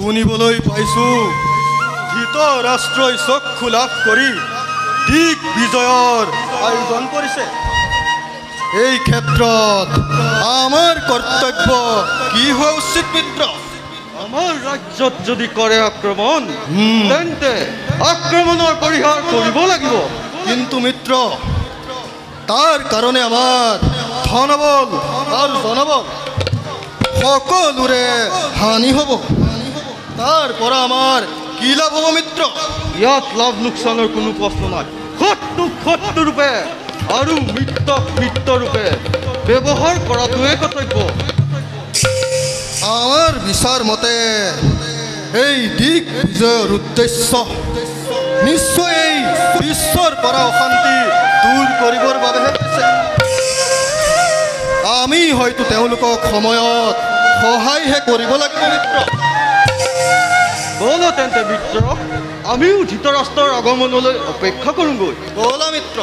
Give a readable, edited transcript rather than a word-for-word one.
শুনিবলৈ পাইছোঁ ধৃতৰাষ্ট্ৰই চক্ষু লাভ কৰি দিক বিজয়ৰ আয়োজন কৰিছে। এই ক্ষেত্ৰত আমাৰ কৰ্তব্য কি হোৱা উচিত মিত্ৰ? আমাৰ ৰাজ্যত যদি কৰে আক্ৰমণ, তেন্তে আক্ৰমণৰ পৰিহাৰ কৰিব লাগিব। কিন্তু মিত্ৰ, তাৰ কাৰণে আমাৰ ধনবল আৰু জনবল সকলোৰে হানি হ'ব। তাৰ পৰা আমাৰ কি লাভ হ'ব মিত্ৰ? ইয়াত লাভ লোকচানৰ কোনো প্ৰশ্ন নাই। শত্ৰু ৰূপে আৰু মিত্ৰ ৰূপে ব্যৱহাৰ কৰাটোৱে কৰ্তব্য। আমাৰ বিচাৰ মতে এই দিক বিজয়ৰ উদ্দেশ্য নিশ্চয় এই বিশ্বৰ পৰা অশান্তি দূৰ কৰিবৰ বাবেহে হৈছে। আমি হয়তো তেওঁলোকক সময়ত সহায়হে কৰিব লাগিব মিত্ৰ। ব'লা তেন্তে মিত্ৰ, আমিও ধৃতৰাষ্ট্ৰৰ আগমনলৈ অপেক্ষা কৰোঁগৈ। ব'লা মিত্ৰ।